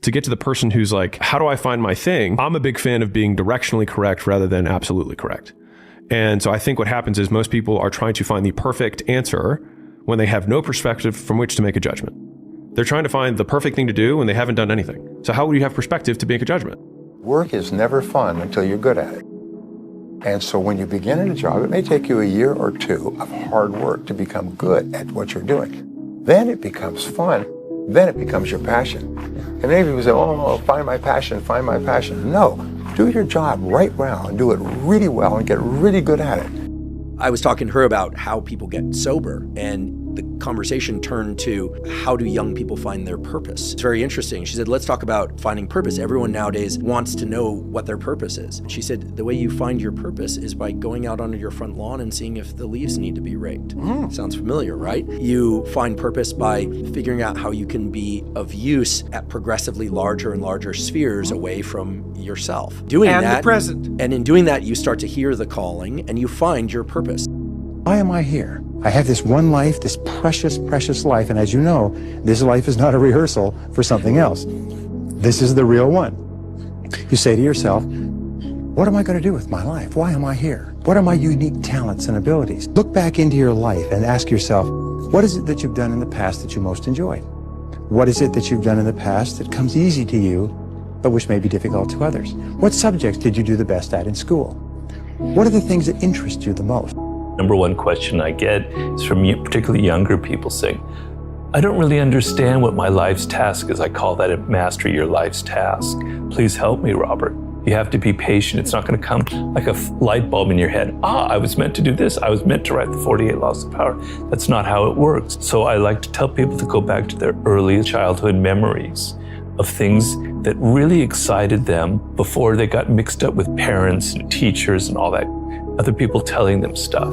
To get to the person who's like, how do I find my thing? I'm a big fan of being directionally correct rather than absolutely correct. And so I think what happens is most people are trying to find the perfect answer when they have no perspective from which to make a judgment. They're trying to find the perfect thing to do when they haven't done anything. So how would you have perspective to make a judgment? Work is never fun until you're good at it. And so when you begin at a job, it may take you a year or two of hard work to become good at what you're doing. Then it becomes fun. Then it becomes your passion. And many people say, oh, find my passion, find my passion. No, do your job right well and do it really well and get really good at it. I was talking to her about how people get sober, and the conversation turned to how do young people find their purpose? It's very interesting. She said, let's talk about finding purpose. Everyone nowadays wants to know what their purpose is. She said, the way you find your purpose is by going out onto your front lawn and seeing if the leaves need to be raked. Sounds familiar, right? You find purpose by figuring out how you can be of use at progressively larger and larger spheres away from yourself. Doing and that, the present. And in doing that, you start to hear the calling and you find your purpose. Why am I here? I have this one life, this precious, precious life. And as you know, this life is not a rehearsal for something else. This is the real one. You say to yourself, what am I going to do with my life? Why am I here? What are my unique talents and abilities? Look back into your life and ask yourself, what is it that you've done in the past that you most enjoyed? What is it that you've done in the past that comes easy to you, but which may be difficult to others? What subjects did you do the best at in school? What are the things that interest you the most? Number one question I get is from particularly younger people saying, I don't really understand what my life's task is. I call that a master your life's task. Please help me, Robert. You have to be patient. It's not going to come like a light bulb in your head. I was meant to do this. I was meant to write the 48 Laws of Power. That's not how it works. So I like to tell people to go back to their early childhood memories of things that really excited them before they got mixed up with parents and teachers and all that. Other people telling them stuff.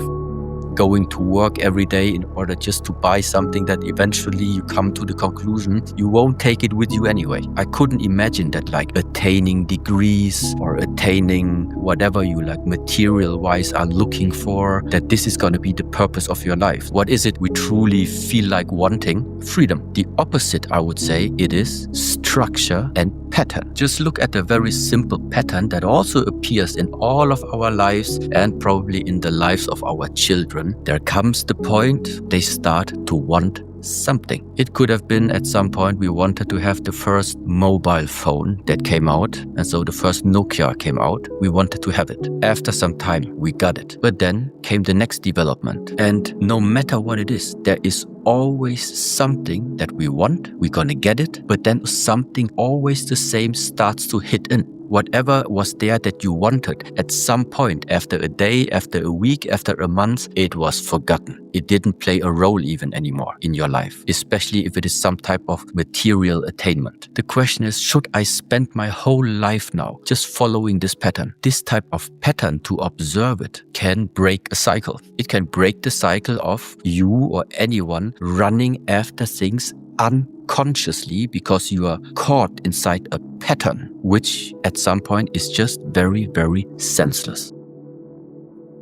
Going to work every day in order just to buy something that eventually you come to the conclusion you won't take it with you anyway. I couldn't imagine that like attaining degrees or attaining whatever you like material-wise are looking for, that this is going to be the purpose of your life. What is it we truly feel like wanting? Freedom. The opposite, I would say, it is structure and pattern. Just look at a very simple pattern that also appears in all of our lives and probably in the lives of our children. There comes the point they start to want something. It could have been at some point we wanted to have the first mobile phone that came out, and so the first Nokia came out. We wanted to have it. After some time, we got it. But then came the next development. And no matter what it is, there is always something that we want. We're gonna get it. But then something always the same starts to hit in. Whatever was there that you wanted, at some point, after a day, after a week, after a month, it was forgotten. It didn't play a role even anymore in your life, especially if it is some type of material attainment. The question is, should I spend my whole life now just following this pattern? This type of pattern, to observe it, can break a cycle. It can break the cycle of you or anyone running after things unconsciously because you are caught inside a pattern, which at some point is just very, very senseless.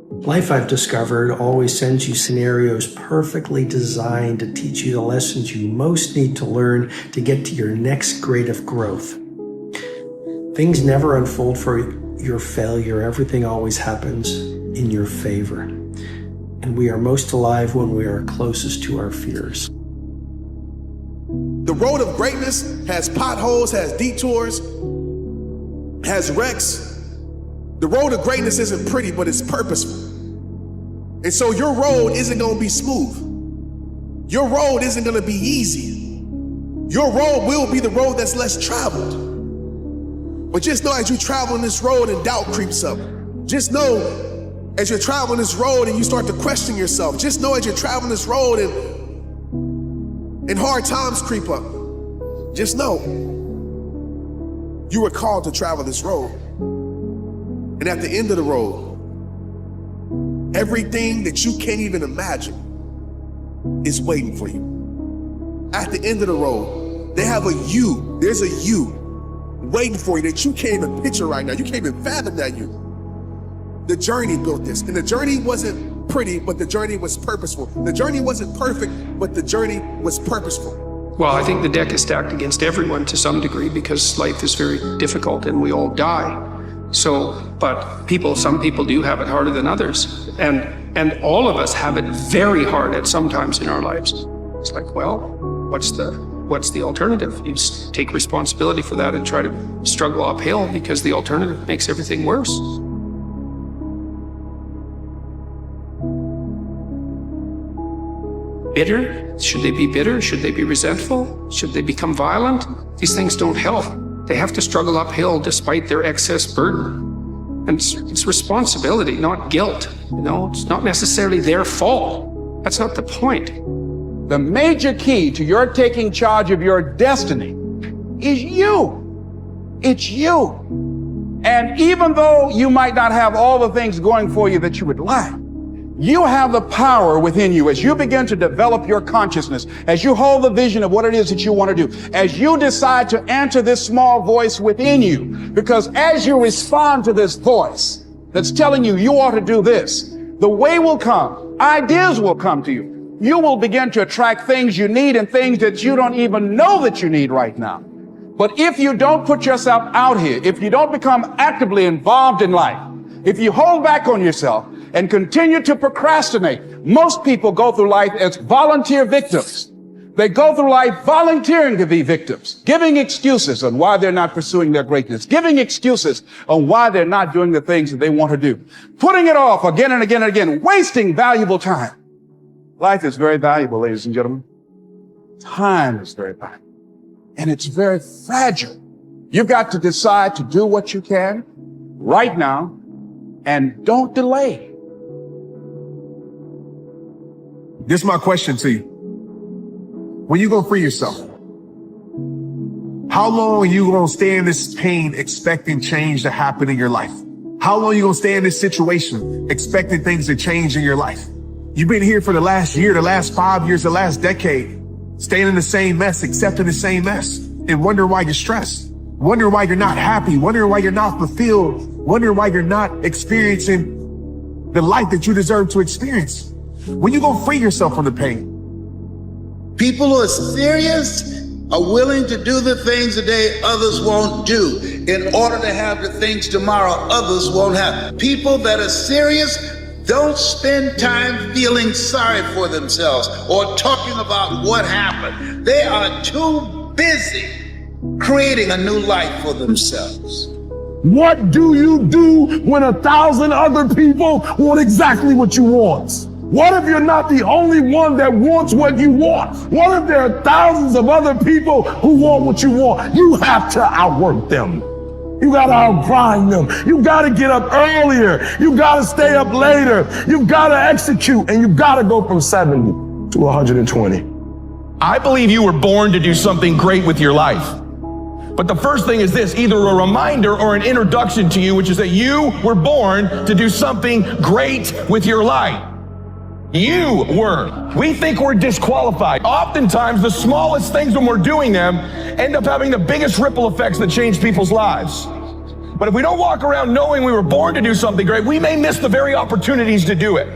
Life, I've discovered, always sends you scenarios perfectly designed to teach you the lessons you most need to learn to get to your next grade of growth. Things never unfold for your failure. Everything always happens in your favor. And we are most alive when we are closest to our fears. The road of greatness has potholes, has detours, has wrecks. The road of greatness isn't pretty, but it's purposeful. And so your road isn't going to be smooth. Your road isn't going to be easy. Your road will be the road that's less traveled. But just know as you travel on this road and doubt creeps up. Just know as you're traveling this road and you start to question yourself. Just know as you're traveling this road and hard times creep up. Just know you were called to travel this road. And at the end of the road, everything that you can't even imagine is waiting for you. At the end of the road, they have a you. There's a you waiting for you that you can't even picture right now. You can't even fathom that you. The journey built this. And the journey wasn't pretty, but the journey was purposeful. The journey wasn't perfect, but the journey was purposeful. Well, I think the deck is stacked against everyone to some degree because life is very difficult and we all die. But some people do have it harder than others. And all of us have it very hard at some times in our lives. It's like, well, what's the alternative? You just take responsibility for that and try to struggle uphill because the alternative makes everything worse. Bitter? Should they be bitter? Should they be resentful? Should they become violent? These things don't help. They have to struggle uphill despite their excess burden. And it's responsibility, not guilt. It's not necessarily their fault. That's not the point. The major key to your taking charge of your destiny is you. It's you. And even though you might not have all the things going for you that you would like, you have the power within you as you begin to develop your consciousness, as you hold the vision of what it is that you want to do, as you decide to answer this small voice within you. Because as you respond to this voice that's telling you you ought to do this, the way will come, ideas will come to you. You will begin to attract things you need and things that you don't even know that you need right now. But if you don't put yourself out here, if you don't become actively involved in life, if you hold back on yourself and continue to procrastinate, most people go through life as volunteer victims. They go through life volunteering to be victims, giving excuses on why they're not pursuing their greatness, giving excuses on why they're not doing the things that they want to do, putting it off again and again and again, wasting valuable time. Life is very valuable, ladies and gentlemen. Time is very valuable. And it's very fragile. You've got to decide to do what you can right now and don't delay. This is my question to you. When you gonna free yourself? How long are you gonna stay in this pain expecting change to happen in your life? How long are you gonna stay in this situation expecting things to change in your life? You've been here for the last year, the last 5 years, the last decade, staying in the same mess, accepting the same mess, and wondering why you're stressed, wondering why you're not happy, wondering why you're not fulfilled, wondering why you're not experiencing the life that you deserve to experience. When you gonna free yourself from the pain? People who are serious are willing to do the things today others won't do in order to have the things tomorrow others won't have. People that are serious don't spend time feeling sorry for themselves or talking about what happened. They are too busy creating a new life for themselves. What do you do when 1,000 other people want exactly what you want? What if you're not the only one that wants what you want? What if there are thousands of other people who want what you want? You have to outwork them. You gotta outgrind them. You gotta get up earlier. You gotta stay up later. You gotta execute, and you gotta go from 70 to 120. I believe you were born to do something great with your life. But the first thing is this, either a reminder or an introduction to you, which is that you were born to do something great with your life. You were. We think we're disqualified. Oftentimes, the smallest things when we're doing them end up having the biggest ripple effects that change people's lives. But if we don't walk around knowing we were born to do something great, we may miss the very opportunities to do it.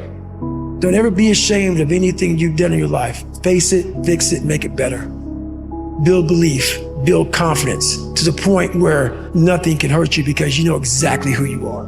Don't ever be ashamed of anything you've done in your life. Face it, fix it, make it better. Build belief, build confidence to the point where nothing can hurt you because you know exactly who you are.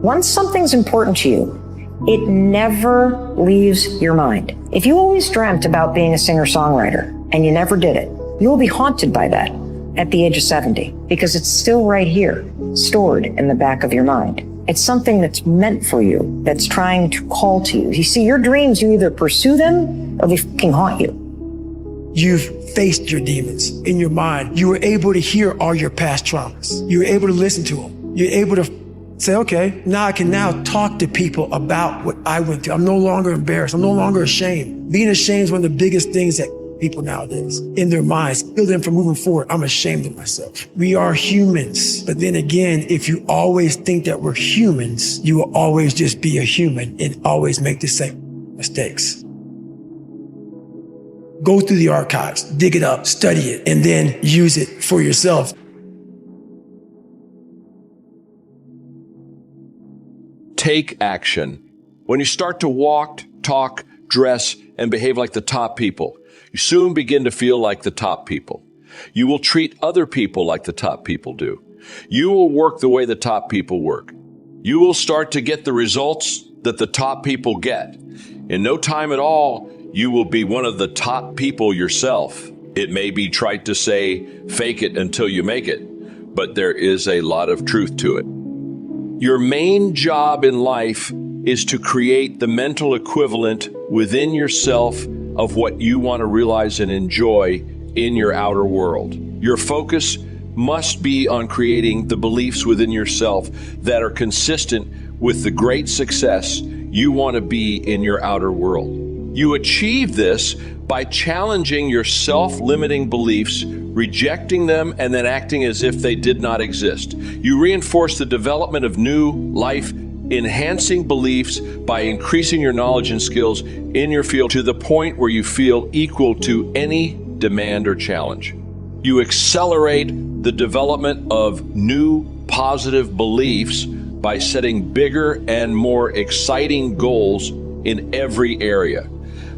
Once something's important to you, it never leaves your mind. If you always dreamt about being a singer-songwriter and you never did it, you will be haunted by that at the age of 70 because it's still right here, stored in the back of your mind. It's something that's meant for you, that's trying to call to you. You see, your dreams, you either pursue them or they fucking haunt you. You've faced your demons in your mind. You were able to hear all your past traumas. You were able to listen to them. You're able to say, okay, now I can now talk to people about what I went through. I'm no longer embarrassed. I'm no longer ashamed. Being ashamed is one of the biggest things that people nowadays in their minds kill them from moving forward. I'm ashamed of myself. We are humans. But then again, if you always think that we're humans, you will always just be a human and always make the same mistakes. Go through the archives, dig it up, study it, and then use it for yourself. Take action. When you start to walk, talk, dress, and behave like the top people, You soon begin to feel like the top people. You will treat other people like the top people do. You will work the way the top people work. You will start to get the results that the top people get. In no time at all, you will be one of the top people yourself. It may be trite to say, fake it until you make it, but there is a lot of truth to it. Your main job in life is to create the mental equivalent within yourself of what you want to realize and enjoy in your outer world. Your focus must be on creating the beliefs within yourself that are consistent with the great success you want to be in your outer world. You achieve this by challenging your self-limiting beliefs, rejecting them, and then acting as if they did not exist. You reinforce the development of new life-enhancing beliefs by increasing your knowledge and skills in your field to the point where you feel equal to any demand or challenge. You accelerate the development of new positive beliefs by setting bigger and more exciting goals in every area.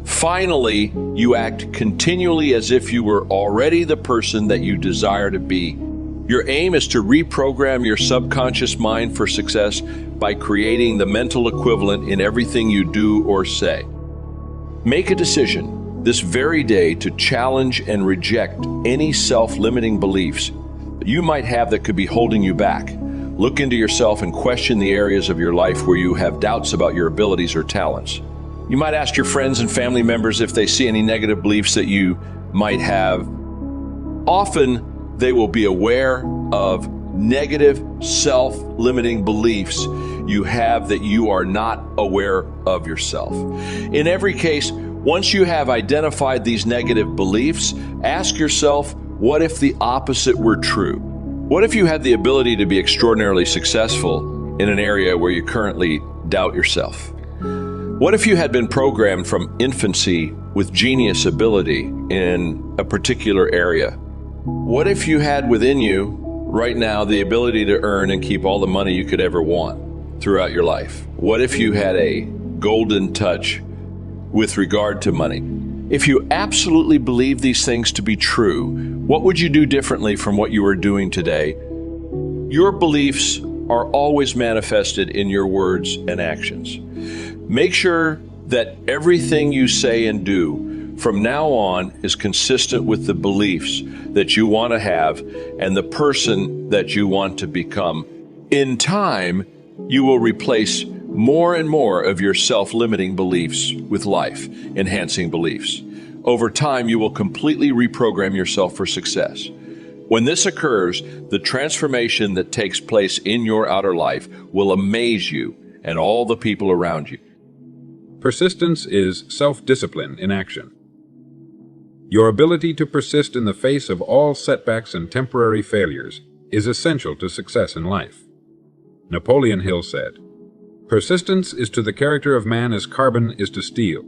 Finally, you act continually as if you were already the person that you desire to be. Your aim is to reprogram your subconscious mind for success by creating the mental equivalent in everything you do or say. Make a decision this very day to challenge and reject any self-limiting beliefs that you might have that could be holding you back. Look into yourself and question the areas of your life where you have doubts about your abilities or talents. You might ask your friends and family members if they see any negative beliefs that you might have. Often, they will be aware of negative self-limiting beliefs you have that you are not aware of yourself. In every case, once you have identified these negative beliefs, ask yourself, what if the opposite were true? What if you had the ability to be extraordinarily successful in an area where you currently doubt yourself? What if you had been programmed from infancy with genius ability in a particular area? What if you had within you right now the ability to earn and keep all the money you could ever want throughout your life? What if you had a golden touch with regard to money? If you absolutely believe these things to be true, what would you do differently from what you are doing today? Your beliefs are always manifested in your words and actions. Make sure that everything you say and do from now on is consistent with the beliefs that you want to have and the person that you want to become. In time, you will replace more and more of your self-limiting beliefs with life-enhancing beliefs. Over time, you will completely reprogram yourself for success. When this occurs, the transformation that takes place in your outer life will amaze you and all the people around you. Persistence is self-discipline in action. Your ability to persist in the face of all setbacks and temporary failures is essential to success in life. Napoleon Hill said, "Persistence is to the character of man as carbon is to steel.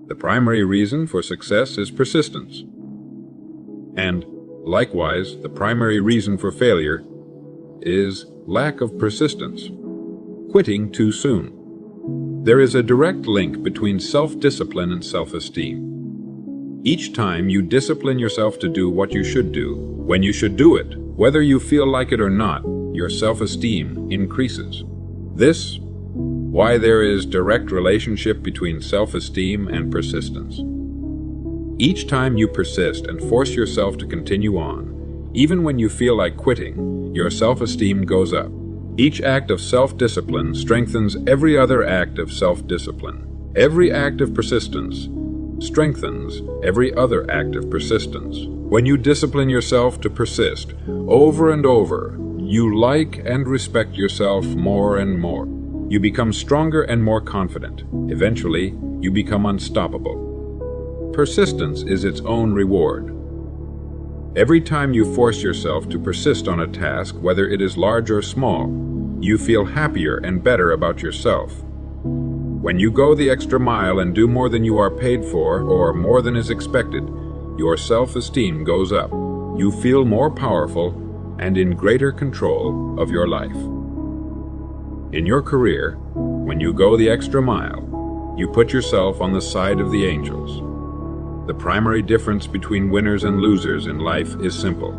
The primary reason for success is persistence. And, likewise, the primary reason for failure is lack of persistence, quitting too soon." There is a direct link between self-discipline and self-esteem. Each time you discipline yourself to do what you should do, when you should do it, whether you feel like it or not, your self-esteem increases. This, why there is direct relationship between self-esteem and persistence. Each time you persist and force yourself to continue on, even when you feel like quitting, your self-esteem goes up. Each act of self-discipline strengthens every other act of self-discipline. Every act of persistence strengthens every other act of persistence. When you discipline yourself to persist over and over, you like and respect yourself more and more. You become stronger and more confident. Eventually, you become unstoppable. Persistence is its own reward. Every time you force yourself to persist on a task, whether it is large or small, you feel happier and better about yourself. When you go the extra mile and do more than you are paid for or more than is expected, your self-esteem goes up. You feel more powerful and in greater control of your life. In your career, when you go the extra mile, you put yourself on the side of the angels. The primary difference between winners and losers in life is simple.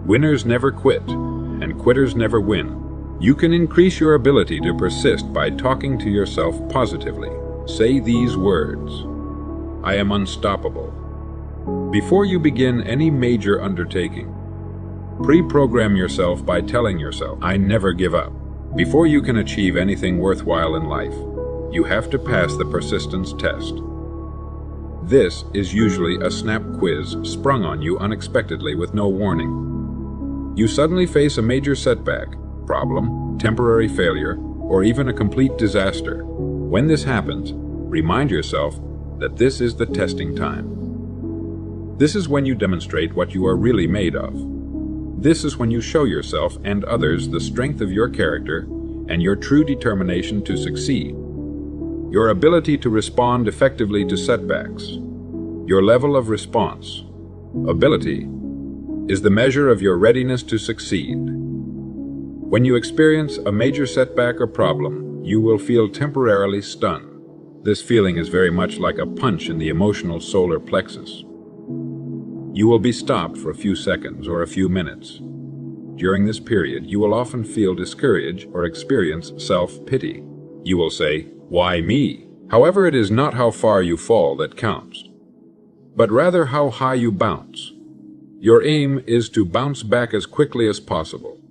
Winners never quit, and quitters never win. You can increase your ability to persist by talking to yourself positively. Say these words: I am unstoppable. Before you begin any major undertaking, pre-program yourself by telling yourself, I never give up. Before you can achieve anything worthwhile in life, you have to pass the persistence test. This is usually a snap quiz sprung on you unexpectedly with no warning. You suddenly face a major setback, problem, temporary failure, or even a complete disaster. When this happens, remind yourself that this is the testing time. This is when you demonstrate what you are really made of. This is when you show yourself and others the strength of your character and your true determination to succeed. Your ability to respond effectively to setbacks. Your level of response. Ability is the measure of your readiness to succeed. When you experience a major setback or problem, you will feel temporarily stunned. This feeling is very much like a punch in the emotional solar plexus. You will be stopped for a few seconds or a few minutes. During this period, you will often feel discouraged or experience self-pity. You will say, why me? However, it is not how far you fall that counts, but rather how high you bounce. Your aim is to bounce back as quickly as possible.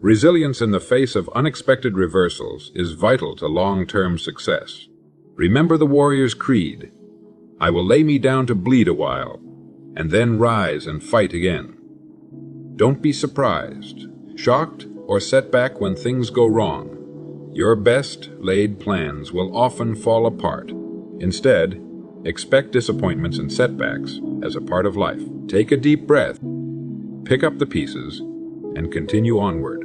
Resilience in the face of unexpected reversals is vital to long-term success. Remember the warrior's creed. I will lay me down to bleed a while, and then rise and fight again. Don't be surprised, shocked, or set back when things go wrong. Your best laid plans will often fall apart. Instead, expect disappointments and setbacks as a part of life. Take a deep breath, pick up the pieces, and continue onward.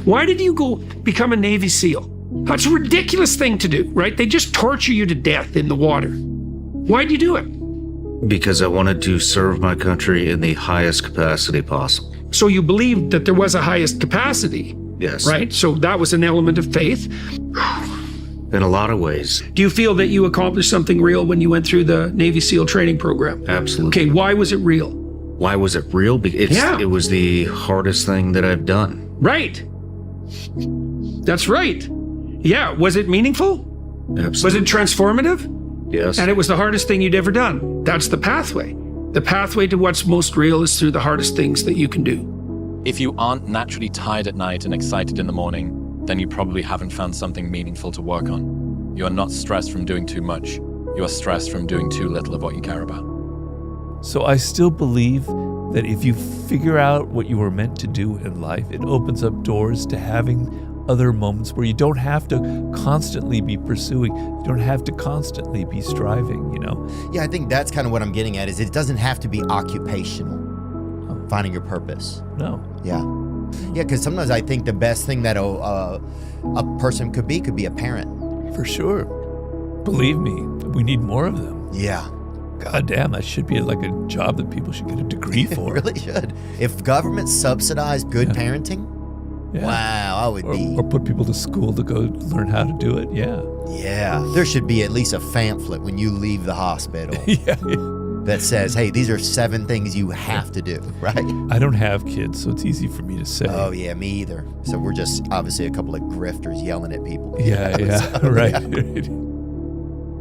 Why did you go become a Navy SEAL? That's a ridiculous thing to do, right? They just torture you to death in the water. Why'd you do it? Because I wanted to serve my country in the highest capacity possible. So you believed that there was a highest capacity? Yes. Right? So that was an element of faith? In a lot of ways. Do you feel that you accomplished something real when you went through the Navy SEAL training program? Absolutely. Okay, why was it real? Why was it real? Because it was the hardest thing that I've done. Right. That's right. Yeah, was it meaningful? Absolutely. Was it transformative? Yes. And it was the hardest thing you'd ever done. That's the pathway. The pathway to what's most real is through the hardest things that you can do. If you aren't naturally tired at night and excited in the morning, then you probably haven't found something meaningful to work on. You are not stressed from doing too much. You are stressed from doing too little of what you care about. So I still believe that if you figure out what you were meant to do in life, it opens up doors to having other moments where you don't have to constantly be pursuing, you don't have to constantly be striving, you know? Yeah, I think that's kind of what I'm getting at, is it doesn't have to be occupational, finding your purpose. No. Yeah. Yeah, because sometimes I think the best thing that a person could be a parent. For sure. Believe me, we need more of them. Yeah. God damn, that should be like a job that people should get a degree for. It really should. If government subsidized good parenting, wow, I would be. Or put people to school to go learn how to do it, yeah. Yeah, there should be at least a pamphlet when you leave the hospital that says, hey, these are 7 things you have to do, right? I don't have kids, so it's easy for me to say. Oh, yeah, me either. So we're just obviously a couple of grifters yelling at people. Yeah, So, right.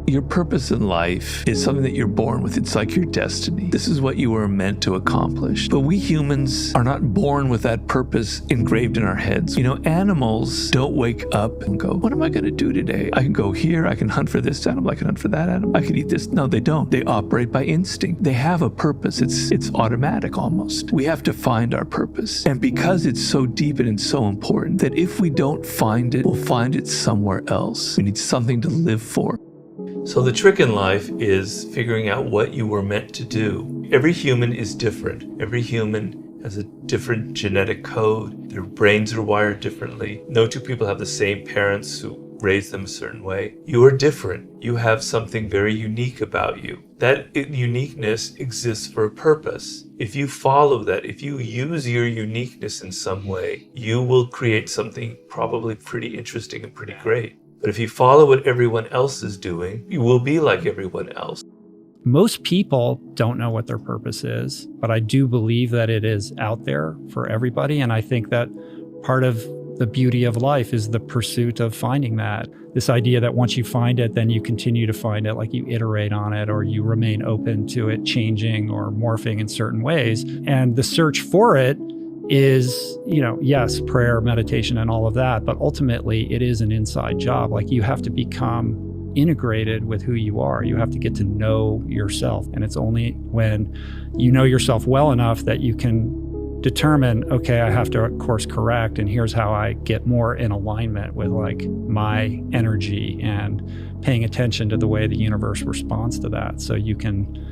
Your purpose in life is something that you're born with. It's like your destiny. This is what you were meant to accomplish. But we humans are not born with that purpose engraved in our heads. You know, animals don't wake up and go, what am I going to do today? I can go here. I can hunt for this animal. I can hunt for that animal. I can eat this. No, they don't. They operate by instinct. They have a purpose. It's automatic almost. We have to find our purpose. And because it's so deep and it's so important that if we don't find it, we'll find it somewhere else. We need something to live for. So the trick in life is figuring out what you were meant to do. Every human is different. Every human has a different genetic code. Their brains are wired differently. No two people have the same parents who raised them a certain way. You are different. You have something very unique about you. That uniqueness exists for a purpose. If you follow that, if you use your uniqueness in some way, you will create something probably pretty interesting and pretty great. But if you follow what everyone else is doing, you will be like everyone else. Most people don't know what their purpose is, but I do believe that it is out there for everybody. And I think that part of the beauty of life is the pursuit of finding that. This idea that once you find it, then you continue to find it, like you iterate on it, or you remain open to it changing or morphing in certain ways. And the search for it is, yes, prayer, meditation, and all of that, but ultimately it is an inside job. Like you have to become integrated with who you are. You have to get to know yourself. And it's only when you know yourself well enough that you can determine, okay, I have to course correct, and here's how I get more in alignment with like my energy and paying attention to the way the universe responds to that. So you can,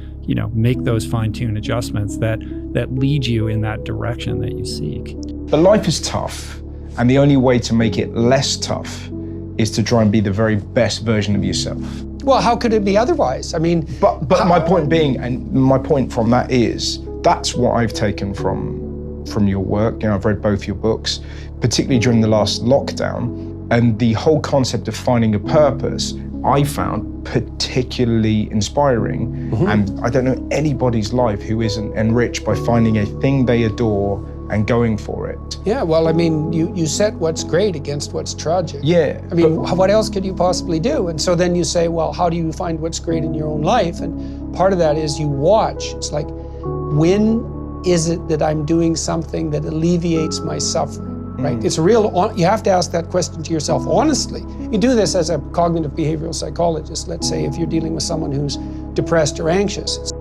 make those fine-tuned adjustments that lead you in that direction that you seek. But life is tough, and the only way to make it less tough is to try and be the very best version of yourself. Well, how could it be otherwise? I mean, but my point being, and my point from that is, that's what I've taken from your work. I've read both your books, particularly during the last lockdown, and the whole concept of finding a purpose I found particularly inspiring. Mm-hmm. And I don't know anybody's life who isn't enriched by finding a thing they adore and going for it. Yeah, well, I mean, you set what's great against what's tragic. Yeah. I mean, what else could you possibly do? And so then you say, well, how do you find what's great in your own life? And part of that is you watch. It's like, when is it that I'm doing something that alleviates my suffering, right? It's you have to ask that question to yourself honestly. You do this as a cognitive behavioral psychologist. Let's say if you're dealing with someone who's depressed or anxious.